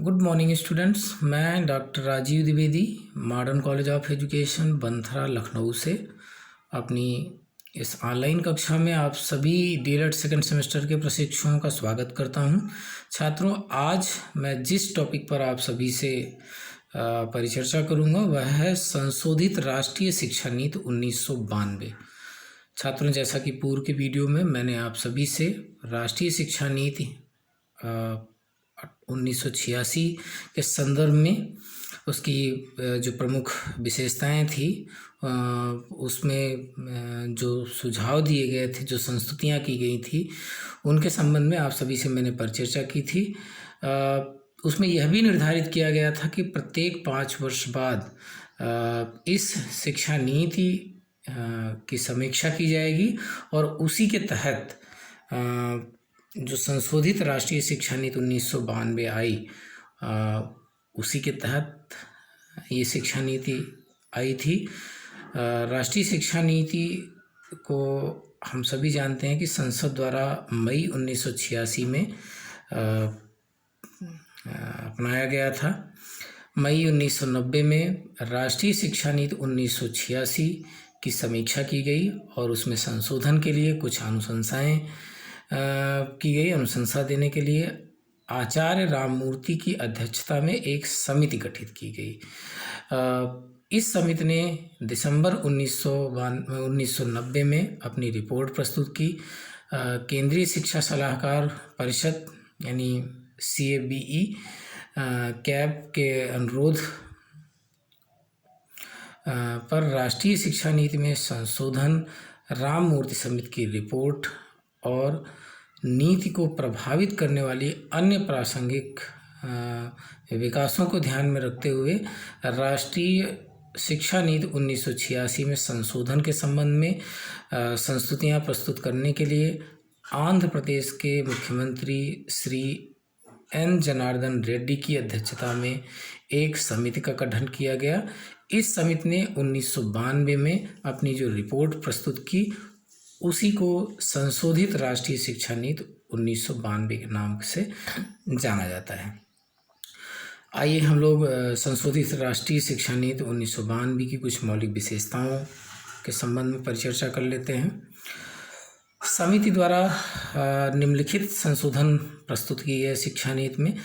Good morning students. मैं doctor Rajiv Dwivedi modern college of education Banthra Lucknow से अपनी इस ऑनलाइन कक्षा में आप सभी डीएलएड सेकंड सेमेस्टर के प्रशिक्षुओं का स्वागत करता हूं। छात्रों, आज मैं जिस टॉपिक पर आप सभी से परिचर्चा करूंगा वह है संशोधित राष्ट्रीय शिक्षा नीति 1992। छात्रों, जैसा कि पूर्व के वीडियो में मैंने आप सभी से राष्ट्रीय शिक्षा नीति 1986 के संदर्भ में उसकी जो प्रमुख विशेषताएं थी उसमें जो सुझाव दिए गए थे, जो संस्तुतियां की गई थी, उनके संबंध में आप सभी से मैंने परिचर्चा की थी। उसमें यह भी निर्धारित किया गया था कि प्रत्येक 5 वर्ष बाद इस शिक्षा नीति की समीक्षा की जाएगी और उसी के तहत जो संशोधित राष्ट्रीय शिक्षा नीति 1992 आई, उसी के तहत ये शिक्षा नीति आई थी। राष्ट्रीय शिक्षा नीति को हम सभी जानते हैं कि संसद द्वारा मई 1986 में अपनाया गया था। मई 1990 में राष्ट्रीय शिक्षा नीति 1986 की समीक्षा की गई और उसमें संशोधन के लिए कुछ अनुशंसाएं की गई। अनुशंसा देने के लिए आचार्य राममूर्ति की अध्यक्षता में एक समिति गठित की गई। इस समिति ने दिसंबर 1990 में अपनी रिपोर्ट प्रस्तुत की। केंद्रीय शिक्षा सलाहकार परिषद यानी CABE कैब के अनुरोध पर राष्ट्रीय शिक्षा नीति में संशोधन, राममूर्ति समिति की रिपोर्ट और नीति को प्रभावित करने वाली अन्य प्रासंगिक विकासों को ध्यान में रखते हुए राष्ट्रीय शिक्षा नीति 1986 में संशोधन के संबंध में संस्तुतियां प्रस्तुत करने के लिए आंध्र प्रदेश के मुख्यमंत्री श्री N जनार्दन रेड्डी की अध्यक्षता में एक समिति का गठन किया गया। इस समिति ने 1992 में अपनी जो रिपोर्ट प्रस्तुत की उसी को संशोधित राष्ट्रीय शिक्षा नीति 1992 के नाम से जाना जाता है। आइए हम लोग संशोधित राष्ट्रीय शिक्षा नीति 1992 की कुछ मौलिक विशेषताओं के संबंध में परिचर्चा कर लेते हैं। समिति द्वारा निम्नलिखित संशोधन प्रस्तुत किए गए शिक्षा नीति में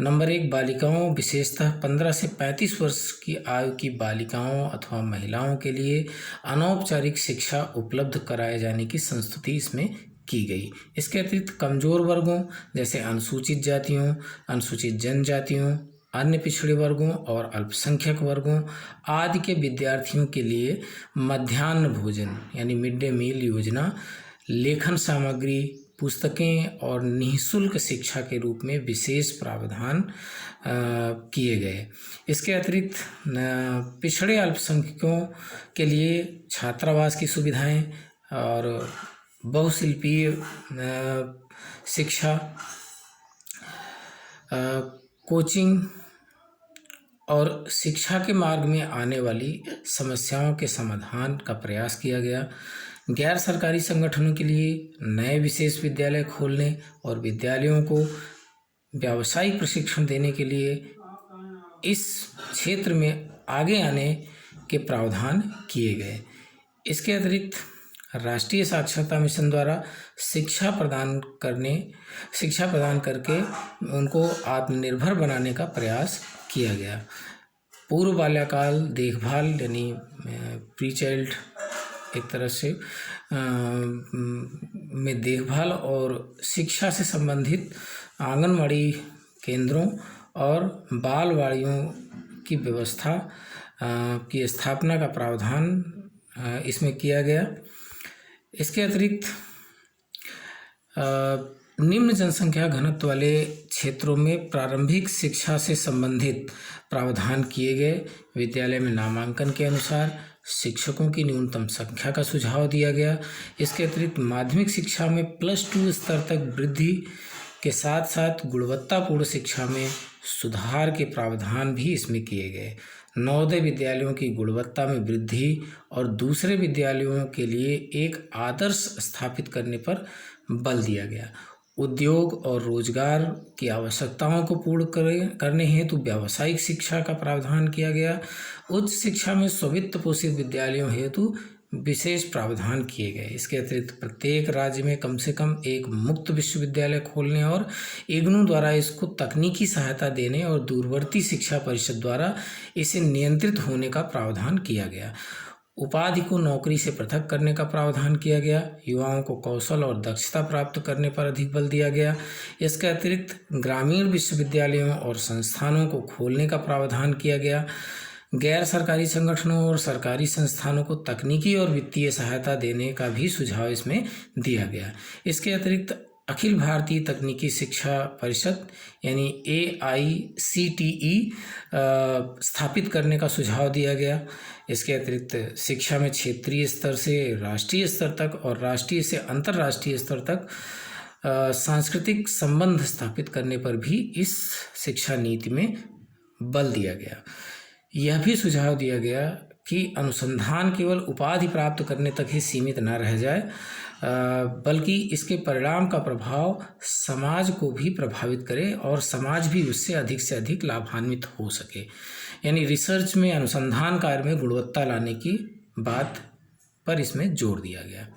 नंबर 1, बालिकाओं विशेषतः 15 से 35 वर्ष की आयु की बालिकाओं अथवा महिलाओं के लिए अनौपचारिक शिक्षा उपलब्ध कराए जाने की संस्तुति इसमें की गई। इसके अतिरिक्त कमजोर वर्गों जैसे अनुसूचित जातियों, अनुसूचित जनजातियों, अन्य पिछड़े वर्गों और अल्पसंख्यक वर्गों आदि के विद्यार्थियों के लिए मध्याह्न भोजन यानी मिड डे मील योजना, लेखन सामग्री, पुस्तकें और निःशुल्क शिक्षा के रूप में विशेष प्रावधान किए गए। इसके अतिरिक्त पिछड़े अल्पसंख्यकों के लिए छात्रावास की सुविधाएं और बहुशिल्पीय शिक्षा, कोचिंग और शिक्षा के मार्ग में आने वाली समस्याओं के समाधान का प्रयास किया गया। गैर सरकारी संगठनों के लिए नए विशेष विद्यालय खोलने और विद्यालयों को व्यावसायिक प्रशिक्षण देने के लिए इस क्षेत्र में आगे आने के प्रावधान किए गए। इसके अतिरिक्त राष्ट्रीय साक्षरता मिशन द्वारा शिक्षा प्रदान करके उनको आत्मनिर्भर बनाने का प्रयास किया गया। पूर्व बाल्यकाल देखभाल यानी प्री चाइल्ड एक तरह से में देखभाल और शिक्षा से संबंधित आंगनवाड़ी केंद्रों और बालवाड़ियों की व्यवस्था की स्थापना का प्रावधान इसमें किया गया। इसके अतिरिक्त निम्न जनसंख्या घनत्व वाले क्षेत्रों में प्रारंभिक शिक्षा से संबंधित प्रावधान किए गए। विद्यालय में नामांकन के अनुसार शिक्षकों की न्यूनतम संख्या का सुझाव दिया गया। इसके अतिरिक्त माध्यमिक शिक्षा में +2 स्तर तक वृद्धि के साथ साथ गुणवत्तापूर्ण शिक्षा में सुधार के प्रावधान भी इसमें किए गए। नवोदय विद्यालयों की गुणवत्ता में वृद्धि और दूसरे विद्यालयों के लिए एक आदर्श स्थापित करने पर बल दिया गया। उद्योग और रोजगार की आवश्यकताओं को पूर्ण करने हेतु व्यावसायिक शिक्षा का प्रावधान किया गया। उच्च शिक्षा में स्ववित्त पोषित विद्यालयों हेतु विशेष प्रावधान किए गए। इसके अतिरिक्त प्रत्येक राज्य में कम से कम एक मुक्त विश्वविद्यालय खोलने और इग्नू द्वारा इसको तकनीकी सहायता देने और दूरवर्ती शिक्षा परिषद द्वारा इसे नियंत्रित होने का प्रावधान किया गया। उपाधि को नौकरी से पृथक करने का प्रावधान किया गया। युवाओं को कौशल और दक्षता प्राप्त करने पर अधिक बल दिया गया। इसके अतिरिक्त ग्रामीण विश्वविद्यालयों और संस्थानों को खोलने का प्रावधान किया गया। गैर सरकारी संगठनों और सरकारी संस्थानों को तकनीकी और वित्तीय सहायता देने का भी सुझाव इसमें दिया गया। इसके अतिरिक्त अखिल भारतीय तकनीकी शिक्षा परिषद यानी AICTE स्थापित करने का सुझाव दिया गया। इसके अतिरिक्त शिक्षा में क्षेत्रीय स्तर से राष्ट्रीय स्तर तक और राष्ट्रीय से अंतर्राष्ट्रीय स्तर तक सांस्कृतिक संबंध स्थापित करने पर भी इस शिक्षा नीति में बल दिया गया। यह भी सुझाव दिया गया कि अनुसंधान केवल उपाधि प्राप्त करने तक ही सीमित न रह जाए, बल्कि इसके परिणाम का प्रभाव समाज को भी प्रभावित करे और समाज भी उससे अधिक से अधिक लाभान्वित हो सके। यानी रिसर्च में, अनुसंधान कार्य में गुणवत्ता लाने की बात पर इसमें जोर दिया गया।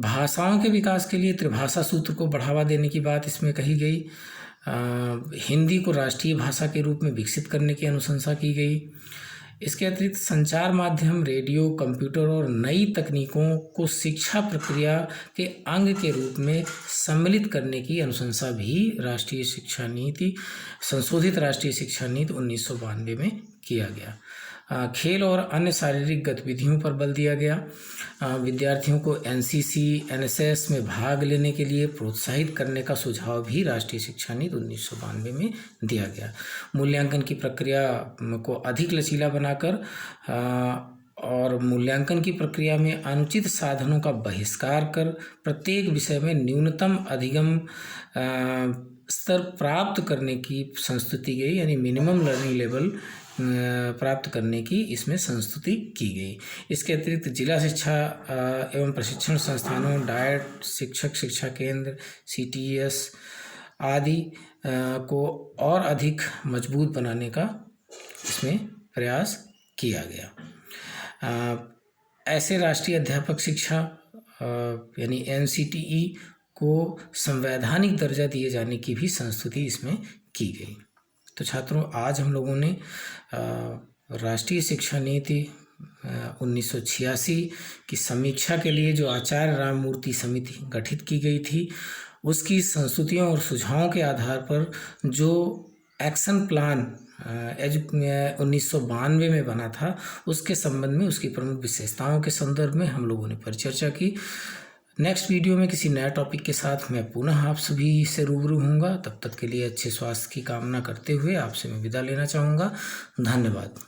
भाषाओं के विकास के लिए त्रिभाषा सूत्र को बढ़ावा देने की बात इसमें कही गई। हिंदी को राष्ट्रीय भाषा के रूप में विकसित करने की अनुशंसा की गई। इसके अतिरिक्त संचार माध्यम, रेडियो, कंप्यूटर और नई तकनीकों को शिक्षा प्रक्रिया के अंग के रूप में सम्मिलित करने की अनुशंसा भी राष्ट्रीय शिक्षा नीति, संशोधित राष्ट्रीय शिक्षा नीति 1992 में किया गया। खेल और अन्य शारीरिक गतिविधियों पर बल दिया गया। विद्यार्थियों को NCC, NSS में भाग लेने के लिए प्रोत्साहित करने का सुझाव भी राष्ट्रीय शिक्षा नीति 1992 में दिया गया। मूल्यांकन की प्रक्रिया को अधिक लचीला बनाकर और मूल्यांकन की प्रक्रिया में अनुचित साधनों का बहिष्कार कर प्रत्येक विषय में न्यूनतम अधिगम स्तर प्राप्त करने की संस्तुति गई, यानी मिनिमम लर्निंग लेवल प्राप्त करने की इसमें संस्तुति की गई। इसके अतिरिक्त जिला शिक्षा एवं प्रशिक्षण संस्थानों, डायट, शिक्षक शिक्षा केंद्र, CTES आदि को और अधिक मजबूत बनाने का इसमें प्रयास किया गया। ऐसे राष्ट्रीय अध्यापक शिक्षा यानी NCTE को संवैधानिक दर्जा दिए जाने की भी संस्तुति इसमें की गई। तो छात्रों, आज हम लोगों ने राष्ट्रीय शिक्षा नीति 1986 की समीक्षा के लिए जो आचार्य राममूर्ति समिति गठित की गई थी, उसकी संस्तुतियों और सुझावों के आधार पर जो एक्शन प्लान 1992 में बना था, उसके संबंध में, उसकी प्रमुख विशेषताओं के संदर्भ में हम लोगों ने परिचर्चा की। नेक्स्ट वीडियो में किसी नए टॉपिक के साथ मैं पुनः आप सभी से रूबरू होऊंगा। तब तक के लिए अच्छे स्वास्थ्य की कामना करते हुए आपसे मैं विदा लेना चाहूँगा। धन्यवाद।